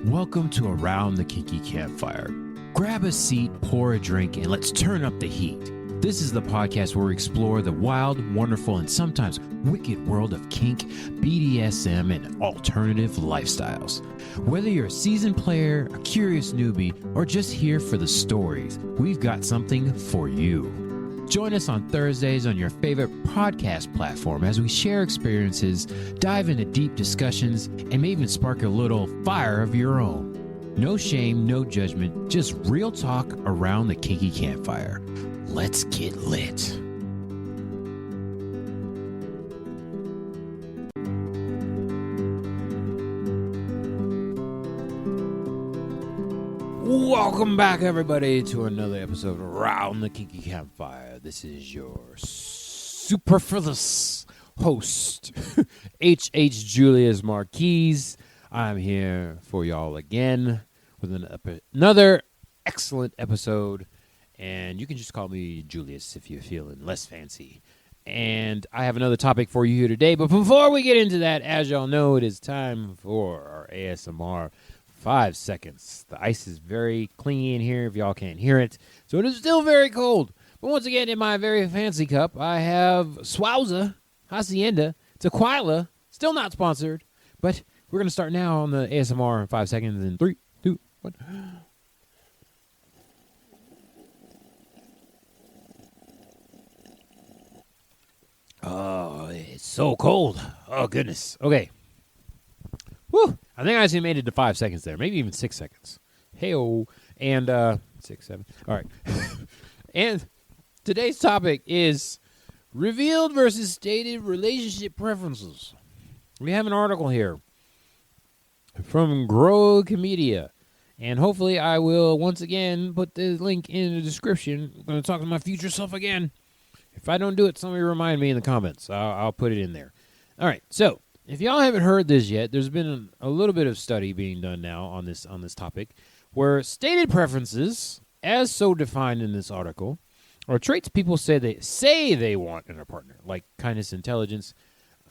Welcome to Around the Kinky Campfire. Grab a seat, pour a drink, and let's turn up the heat. This is the podcast where we explore the wild, wonderful, and sometimes wicked world of kink, BDSM, and alternative lifestyles. Whether you're a seasoned player, a curious newbie, or just here for the stories, we've got something for you. Join us on Thursdays on your favorite podcast platform as we share experiences, dive into deep discussions, and may even spark a little fire of your own. No shame, no judgment, just real talk around the kinky campfire. Let's get lit. Welcome back, everybody, to another episode of Around the Kinky Campfire. This is your superfluous host, H.H. Julius Marquise. I'm here for y'all again with another excellent episode, and you can just call me Julius if you're feeling less fancy. And I have another topic for you here today, but before we get into that, as y'all know, it is time for our ASMR 5 seconds. The ice is very clingy in here if y'all can't hear it, so it is still very cold. But once again, in my very fancy cup, I have Swauza, Hacienda, Tequila, still not sponsored, but we're going to start now on the ASMR in 5 seconds in 3, 2, 1. Oh, it's so cold. Oh, goodness. Okay. Woo! I think I actually made it to 5 seconds there, maybe even 6 seconds. Hey-oh. And, 6, 7. All right. And today's topic is revealed versus stated relationship preferences. We have an article here from Grow-Comedia. And hopefully I will, once again, put the link in the description. I'm going to talk to my future self again. If I don't do it, somebody remind me in the comments. I'll put it in there. All right, so if y'all haven't heard this yet, there's been a little bit of study being done now on this topic, where stated preferences, as so defined in this article, are traits people say they want in a partner, like kindness, intelligence,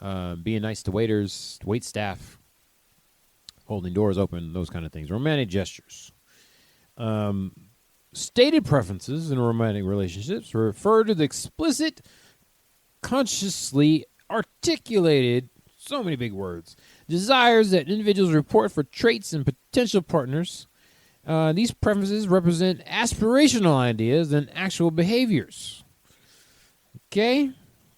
being nice to waiters, wait staff, holding doors open, those kind of things, romantic gestures. Stated preferences in romantic relationships refer to the explicit, consciously articulated, so many big words, desires that individuals report for traits and potential partners. These preferences represent aspirational ideas and actual behaviors. Okay?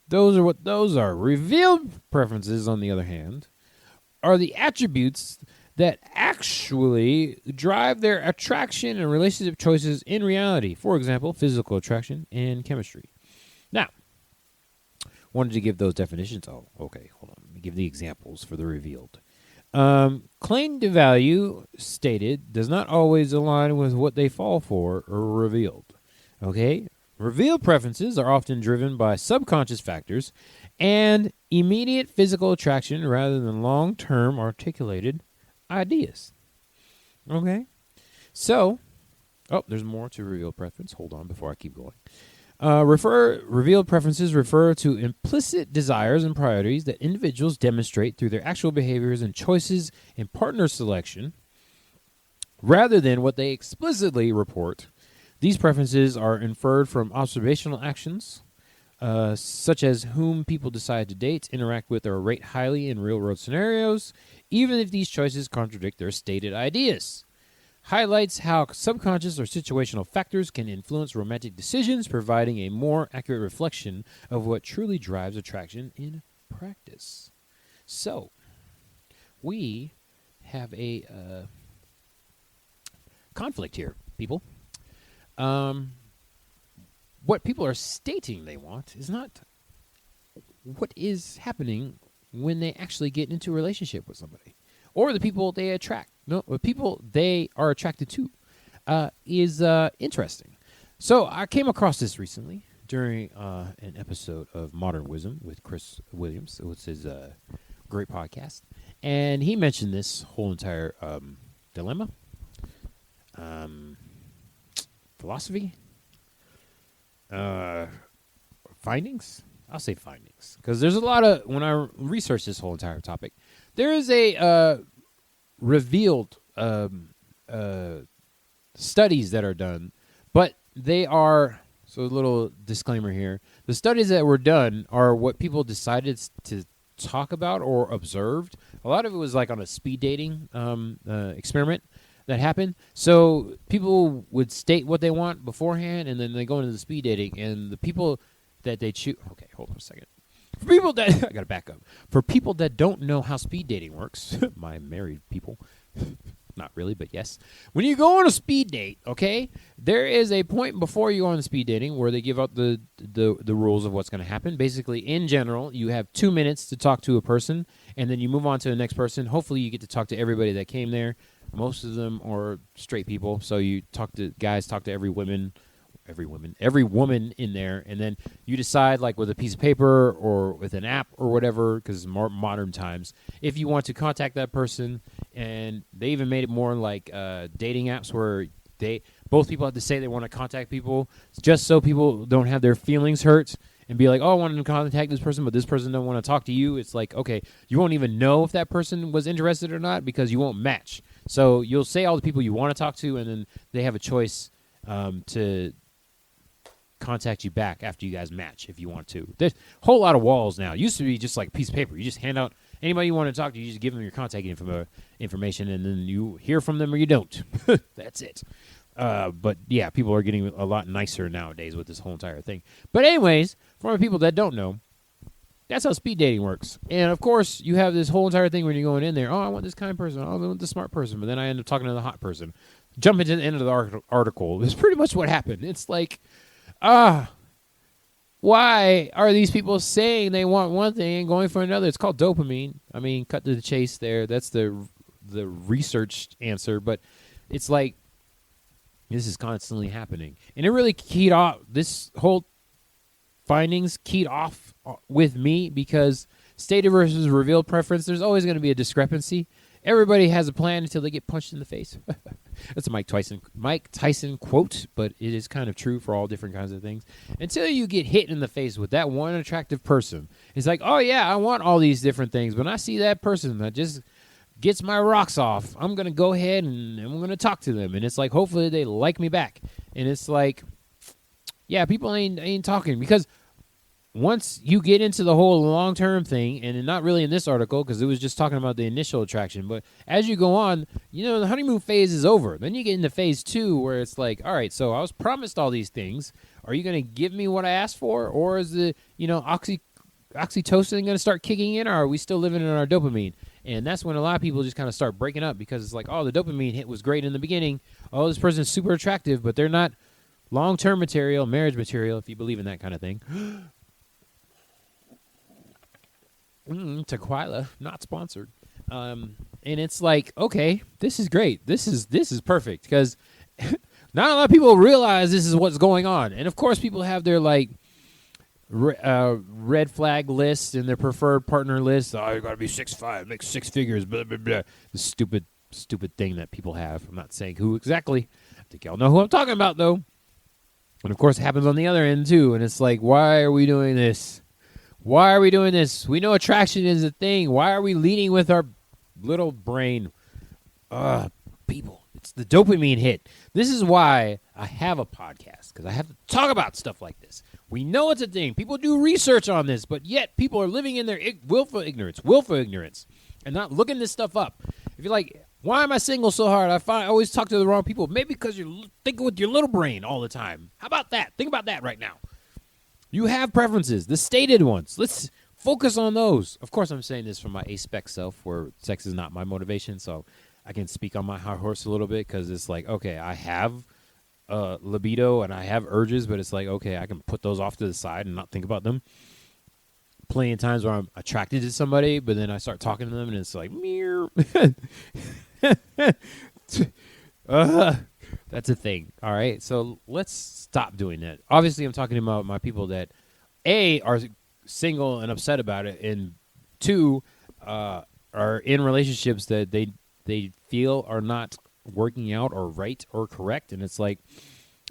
Those are what those are. Revealed preferences, on the other hand, are the attributes that actually drive their attraction and relationship choices in reality. For example, physical attraction and chemistry. Now, wanted to give those definitions. Oh, okay, hold on. Let me give the examples for the revealed. Claimed value stated does not always align with what they fall for or revealed. Okay? Revealed preferences are often driven by subconscious factors and immediate physical attraction rather than long-term articulated ideas. Okay? So, there's more to revealed preference. Hold on before I keep going. Revealed preferences refer to implicit desires and priorities that individuals demonstrate through their actual behaviors and choices in partner selection, rather than what they explicitly report. These preferences are inferred from observational actions, such as whom people decide to date, interact with, or rate highly in real-world scenarios, even if these choices contradict their stated ideas. Highlights how subconscious or situational factors can influence romantic decisions, providing a more accurate reflection of what truly drives attraction in practice. So, we have a conflict here, people. What people are stating they want is not what is happening when they actually get into a relationship with somebody, or the people they attract. No, the people they are attracted to is interesting. So I came across this recently during an episode of Modern Wisdom with Chris Williams. It was his great podcast, and he mentioned this whole entire dilemma, philosophy, findings. I'll say findings, because there's a lot of, when I researched this whole entire topic, there is a revealed studies that are done, but they are, so a little disclaimer here. The studies that were done are what people decided to talk about or observed. A lot of it was like on a speed dating experiment that happened. So people would state what they want beforehand, and then they go into the speed dating, and the people that they choose. Okay, hold on a second. For people that I gotta back up. For people that don't know how speed dating works, my married people. Not really, but yes. When you go on a speed date, okay, there is a point before you go on the speed dating where they give out the rules of what's going to happen. Basically, in general, you have 2 minutes to talk to a person, and then you move on to the next person. Hopefully, you get to talk to everybody that came there. Most of them are straight people, so you talk to guys, talk to every woman in there, and then you decide, like with a piece of paper or with an app or whatever, because it's more modern times, if you want to contact that person. And they even made it more like dating apps where both people have to say they want to contact people, just so people don't have their feelings hurt and be like, oh, I wanted to contact this person, but this person don't want to talk to you. It's like, okay, you won't even know if that person was interested or not because you won't match. So you'll say all the people you want to talk to, and then they have a choice to contact you back after you guys match if you want to. There's a whole lot of walls now. It used to be just like a piece of paper. You just hand out anybody you want to talk to, you just give them your contact information, and then you hear from them or you don't. That's it. But yeah, people are getting a lot nicer nowadays with this whole entire thing. But anyways, for the people that don't know, that's how speed dating works. And of course, you have this whole entire thing when you're going in there. Oh, I want this kind of person. Oh, I want the smart person. But then I end up talking to the hot person. Jump into the end of the article. It's pretty much what happened. It's like, why are these people saying they want one thing and going for another? It's called dopamine. I mean, cut to the chase there. That's the researched answer. But it's like, this is constantly happening. And it really keyed off, this whole findings keyed off with me because stated versus revealed preference, there's always going to be a discrepancy. Everybody has a plan until they get punched in the face. That's a Mike Tyson quote, but it is kind of true for all different kinds of things. Until you get hit in the face with that one attractive person, it's like, oh yeah, I want all these different things, but when I see that person that just gets my rocks off, I'm going to go ahead and I'm going to talk to them. And it's like, hopefully they like me back. And it's like, yeah, people ain't talking because once you get into the whole long-term thing, and not really in this article because it was just talking about the initial attraction, but as you go on, the honeymoon phase is over. Then you get into phase 2 where it's like, all right, so I was promised all these things. Are you going to give me what I asked for? Or is the, oxytocin going to start kicking in, or are we still living in our dopamine? And that's when a lot of people just kind of start breaking up because it's like, oh, the dopamine hit was great in the beginning. Oh, this person's super attractive, but they're not long-term material, marriage material, if you believe in that kind of thing. Tequila, not sponsored. And it's like, okay, this is great. This is perfect because not a lot of people realize this is what's going on. And of course, people have their like red flag list and their preferred partner list. Oh, you got to be 6'5", make 6 figures. Blah blah blah. The stupid thing that people have. I'm not saying who exactly. I think y'all know who I'm talking about though. And of course, it happens on the other end too. And it's like, why are we doing this? Why are we doing this? We know attraction is a thing. Why are we leading with our little brain? People, it's the dopamine hit. This is why I have a podcast, because I have to talk about stuff like this. We know it's a thing. People do research on this, but yet people are living in their willful ignorance, and not looking this stuff up. If you're like, why am I single so hard? I always talk to the wrong people. Maybe because you're thinking with your little brain all the time. How about that? Think about that right now. You have preferences, the stated ones. Let's focus on those. Of course, I'm saying this from my A-spec self, where sex is not my motivation, so I can speak on my high horse a little bit, because it's like, okay, I have libido and I have urges, but it's like, okay, I can put those off to the side and not think about them. Plenty of times where I'm attracted to somebody, but then I start talking to them, and it's like, meow. That's a thing. All right, so let's stop doing that. Obviously, I'm talking about my people that A, are single and upset about it, and 2, are in relationships that they feel are not working out or right or correct, and it's like,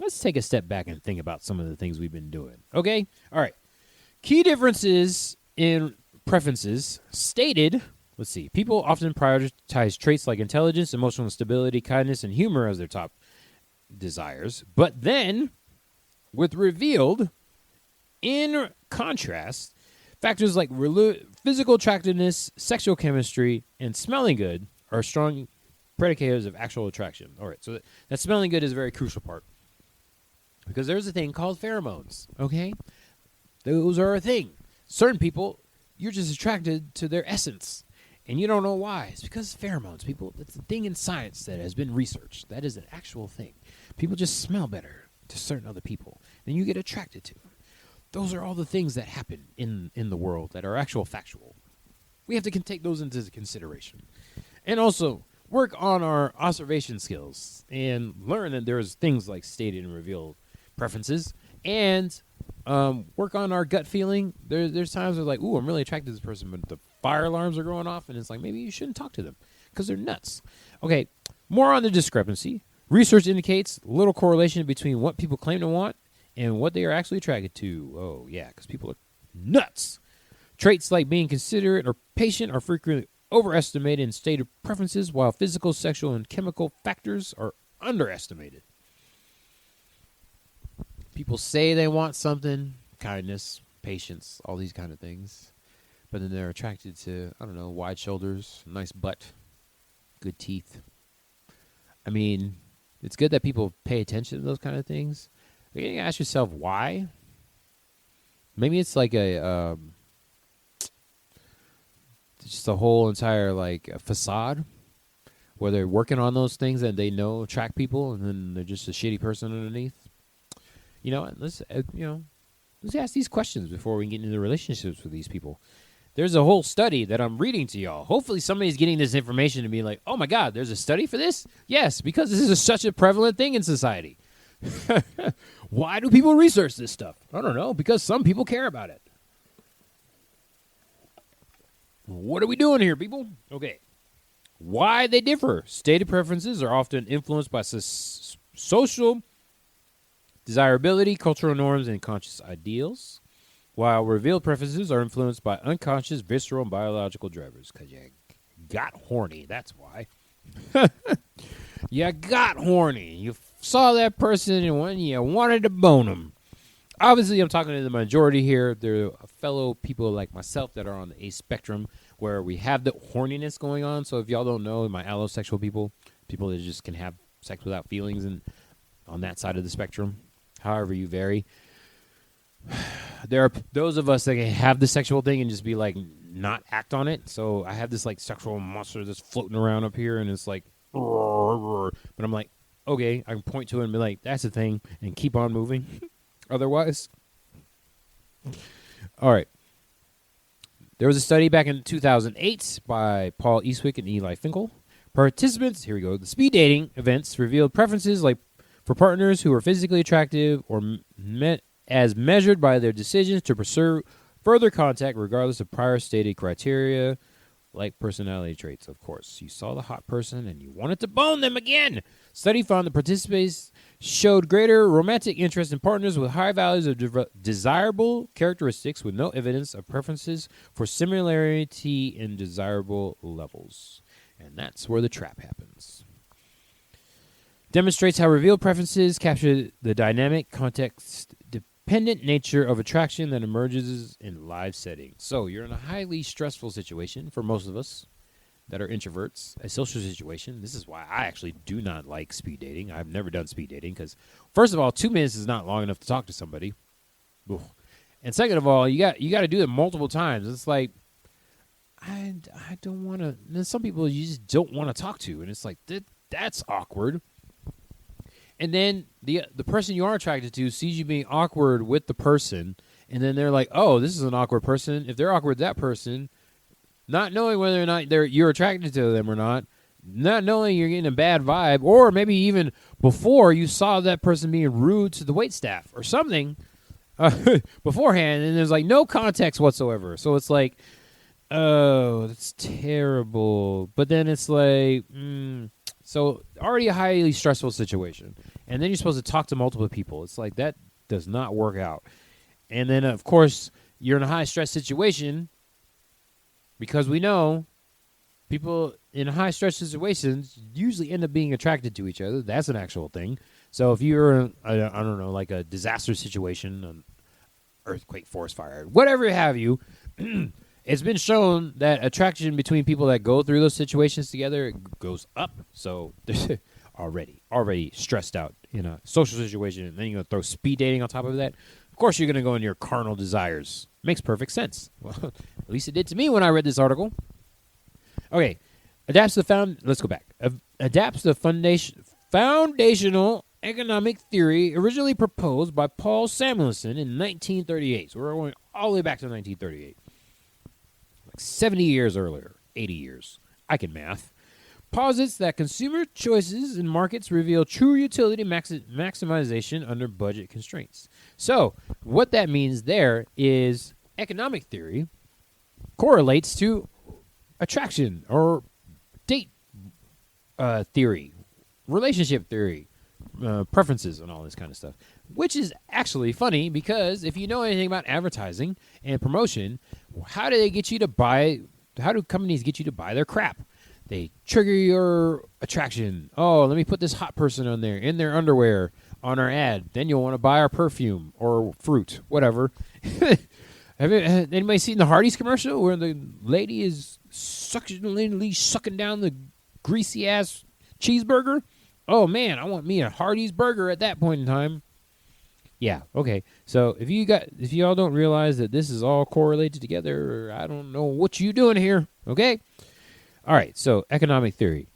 let's take a step back and think about some of the things we've been doing. Okay? All right. Key differences in preferences stated Let's see. People often prioritize traits like intelligence, emotional stability, kindness, and humor as their top desires. But then, with revealed, in contrast, factors like physical attractiveness, sexual chemistry, and smelling good are strong predicators of actual attraction. All right, so that smelling good is a very crucial part. Because there's a thing called pheromones, okay? Those are a thing. Certain people, you're just attracted to their essence, and you don't know why. It's because of pheromones, people. It's a thing in science that has been researched. That is an actual thing. People just smell better to certain other people, and you get attracted to them. Those are all the things that happen in the world that are actual factual. We have to take those into consideration. And also, work on our observation skills and learn that there's things like stated and revealed preferences, and work on our gut feeling. There's times where like, ooh, I'm really attracted to this person, but the fire alarms are going off, and it's like, maybe you shouldn't talk to them because they're nuts. Okay, more on the discrepancy. Research indicates little correlation between what people claim to want and what they are actually attracted to. Oh, yeah, because people are nuts. Traits like being considerate or patient are frequently overestimated in stated preferences, while physical, sexual, and chemical factors are underestimated. People say they want something, kindness, patience, all these kind of things, but then they're attracted to, I don't know, wide shoulders, nice butt, good teeth. I mean, it's good that people pay attention to those kind of things. But you ask yourself why. Maybe it's like just a whole entire like a facade where they're working on those things that they know attract people, and then they're just a shitty person underneath. You know, let's ask these questions before we get into relationships with these people. There's a whole study that I'm reading to y'all. Hopefully somebody's getting this information and being like, oh my God, there's a study for this? Yes, because this is such a prevalent thing in society. Why do people research this stuff? I don't know, because some people care about it. What are we doing here, people? Okay. Why they differ. Stated preferences are often influenced by social desirability, cultural norms, and conscious ideals, while revealed preferences are influenced by unconscious, visceral, and biological drivers. Because you got horny, that's why. You got horny. You saw that person and you wanted to bone them. Obviously, I'm talking to the majority here. There are fellow people like myself that are on the A spectrum where we have the horniness going on. So if y'all don't know, my allosexual people that just can have sex without feelings, and on that side of the spectrum, however you vary, there are those of us that can have the sexual thing and just be like not act on it. So I have this like sexual monster that's floating around up here, and it's like, but I'm like, okay, I can point to it and be like, that's the thing, and keep on moving. Otherwise, all right. There was a study back in 2008 by Paul Eastwick and Eli Finkel. Participants, here we go, the speed dating events revealed preferences like for partners who are physically attractive or as measured by their decisions to pursue further contact regardless of prior stated criteria, like personality traits, of course. You saw the hot person and you wanted to bone them again. Study found the participants showed greater romantic interest in partners with high values of desirable characteristics with no evidence of preferences for similarity in desirable levels. And that's where the trap happens. Demonstrates how revealed preferences capture the dynamic, context-dependent nature of attraction that emerges in live settings. So you're in a highly stressful situation for most of us that are introverts, a social situation. This is why I actually do not like speed dating. I've never done speed dating because, first of all, 2 minutes is not long enough to talk to somebody. Ugh. And second of all, you got to do it multiple times. It's like, I don't want to. There's some people you just don't want to talk to, and it's like that's awkward. And then the person you are attracted to sees you being awkward with the person, and then they're like, oh, this is an awkward person. If they're awkward with that person, not knowing whether or not you're attracted to them or not knowing you're getting a bad vibe, or maybe even before you saw that person being rude to the waitstaff or something beforehand, and there's like no context whatsoever. So it's like, oh, that's terrible. But then it's like, so already a highly stressful situation. And then you're supposed to talk to multiple people. It's like that does not work out. And then, of course, you're in a high stress situation because we know People in high stress situations usually end up being attracted to each other. That's an actual thing. So if you're in, I don't know, like a disaster situation, an earthquake, forest fire, whatever have you, it's been shown that attraction between people that go through those situations together goes up. So they're already stressed out in a social situation, and then you're going to throw speed dating on top of that. Of course, you're going to go into your carnal desires. Makes perfect sense. Well, at least it did to me when I read this article. Okay, let's go back. Adapts the foundational economic theory originally proposed by Paul Samuelson in 1938. So we're going all the way back to 1938. Like 70 years earlier, 80 years. I can math. Posits that consumer choices in markets reveal true utility maximization under budget constraints. So what that means there is economic theory correlates to attraction or date theory, relationship theory, preferences, and all this kind of stuff, which is actually funny because if you know anything about advertising and promotion, how do companies get you to buy their crap? They trigger your attraction. Oh, let me put this hot person on there in their underwear on our ad. Then you'll want to buy our perfume or fruit, whatever. Have anybody seen the Hardee's commercial where the lady is sucking down the greasy ass cheeseburger? Oh man, I want me a Hardee's burger at that point in time. Yeah, okay. So if y'all don't realize that this is all correlated together, I don't know what you doing here. Okay. All right. So economic theory.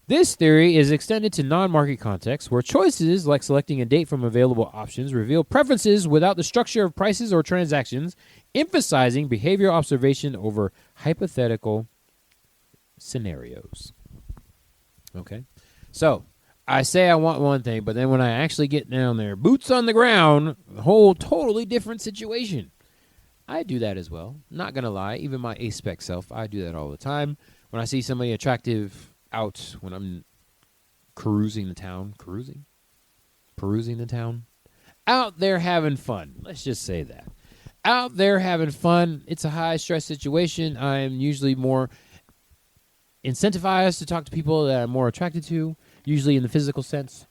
This theory is extended to non-market contexts where choices like selecting a date from available options reveal preferences without the structure of prices or transactions, emphasizing behavioral observation over hypothetical scenarios. Okay? So, I say I want one thing, but then when I actually get down there, boots on the ground, a whole totally different situation. I do that as well. Not going to lie. Even my A-spec self, I do that all the time. When I see somebody attractive out when I'm perusing the town, out there having fun. Let's just say that. Out there having fun. It's a high-stress situation. I'm usually more incentivized to talk to people that I'm more attracted to, usually in the physical sense.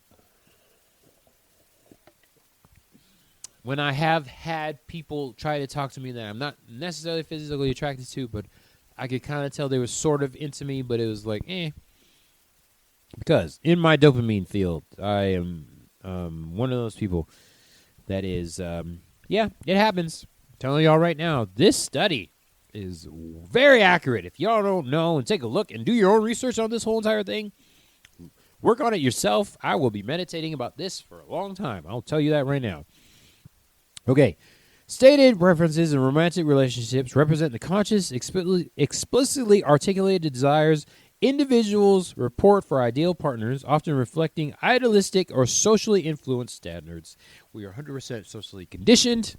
When I have had people try to talk to me that I'm not necessarily physically attracted to, but I could kind of tell they were sort of into me, but it was like, Because in my dopamine field, I am one of those people that is, it happens. I'm telling y'all right now, this study is very accurate. If y'all don't know and take a look and do your own research on this whole entire thing, work on it yourself. I will be meditating about this for a long time. I'll tell you that right now. Okay. Stated preferences in romantic relationships represent the conscious, explicitly articulated desires individuals report for ideal partners, often reflecting idealistic or socially influenced standards. We are 100% socially conditioned.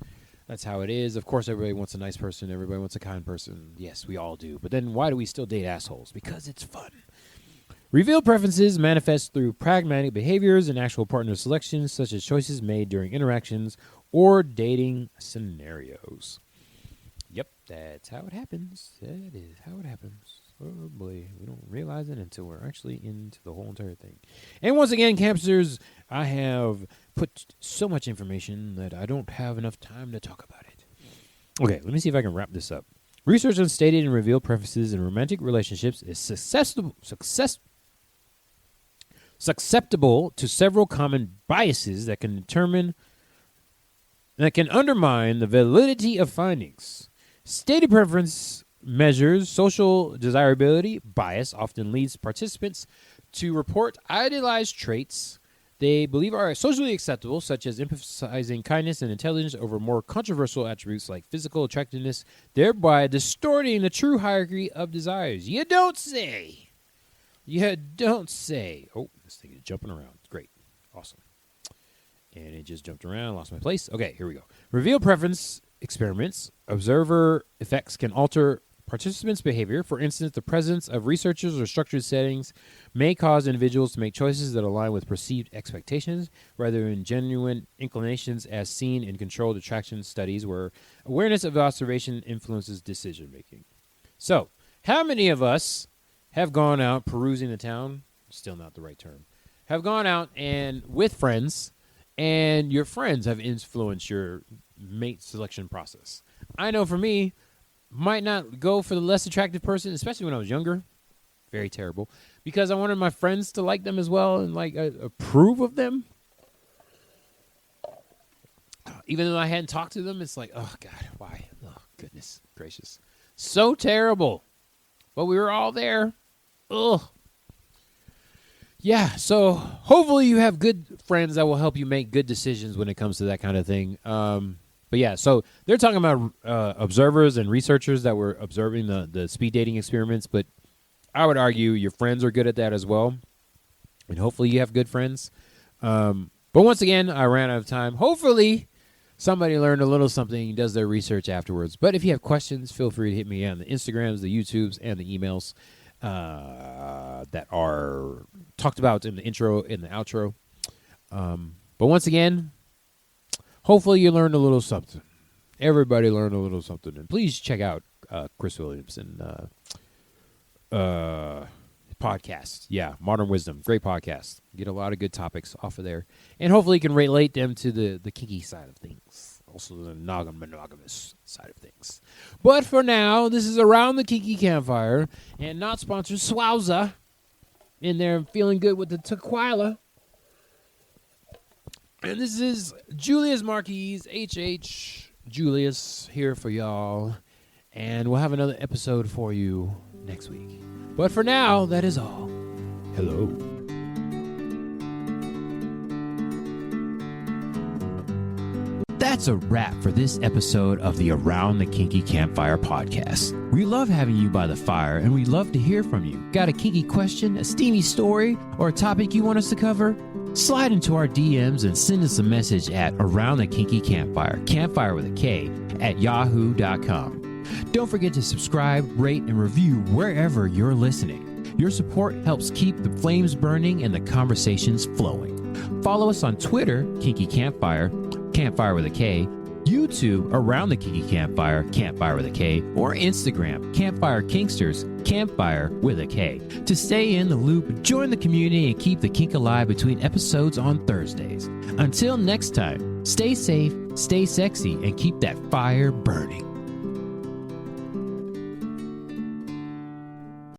That's how it is. Of course, everybody wants a nice person. Everybody wants a kind person. Yes, we all do. But then why do we still date assholes? Because it's fun. Revealed preferences manifest through pragmatic behaviors and actual partner selections, such as choices made during interactions or dating scenarios. Yep, that's how it happens. That is how it happens. Oh boy, we don't realize it until we're actually into the whole entire thing. And once again, campsters, I have put so much information that I don't have enough time to talk about it. Okay, let me see if I can wrap this up. Research on stated and revealed preferences in romantic relationships is susceptible to several common biases that can undermine the validity of findings. Stated preference measures social desirability. Bias often leads participants to report idealized traits they believe are socially acceptable, such as emphasizing kindness and intelligence over more controversial attributes like physical attractiveness, thereby distorting the true hierarchy of desires. You don't say. You don't say. Oh, this thing is jumping around. Great. Awesome. And it just jumped around. Lost my place. Okay, here we go. Reveal preference experiments. Observer effects can alter participants' behavior. For instance, the presence of researchers or structured settings may cause individuals to make choices that align with perceived expectations rather than genuine inclinations, as seen in controlled attraction studies where awareness of observation influences decision-making. So, how many of us have gone out perusing the town, still not the right term, have gone out and with friends, and your friends have influenced your mate selection process. I know for me, might not go for the less attractive person, especially when I was younger. Very terrible. Because I wanted my friends to like them as well and like approve of them. Even though I hadn't talked to them, it's like, oh, God, why? Oh, goodness gracious. So terrible. But we were all there. Ugh. Yeah, so hopefully you have good friends that will help you make good decisions when it comes to that kind of thing. But yeah, so they're talking about observers and researchers that were observing the speed dating experiments, but I would argue your friends are good at that as well, and hopefully you have good friends. But once again, I ran out of time. Hopefully somebody learned a little something and does their research afterwards. But if you have questions, feel free to hit me on the Instagrams, the YouTubes, and the emails that are talked about in the intro and the outro. But once again, hopefully you learned a little something. Everybody learned a little something. And please check out Chris Williamson podcast. Yeah, Modern Wisdom. Great podcast. Get a lot of good topics off of there. And hopefully you can relate them to the kinky side of things. Also the monogamous side of things. But for now, this is Around the Kinky Campfire. And not sponsored Swowza. In there feeling good with the tequila. And this is Julius Marquis, HH Julius, here for y'all. And we'll have another episode for you next week. But for now, that is all. Hello. That's a wrap for this episode of the Around the Kinky Campfire podcast. We love having you by the fire, and we love to hear from you. Got a kinky question, a steamy story, or a topic you want us to cover? Slide into our DMs and send us a message at Around the Kinky Campfire, campfire with a K, at yahoo.com. Don't forget to subscribe, rate, and review wherever you're listening. Your support helps keep the flames burning and the conversations flowing. Follow us on Twitter, Kinky Campfire, campfire with a K, YouTube, Around the Kinky Campfire, campfire with a K, or Instagram, Campfire Kinksters, campfire with a K. To stay in the loop, join the community and keep the kink alive between episodes on Thursdays. Until next time, stay safe, stay sexy, and keep that fire burning.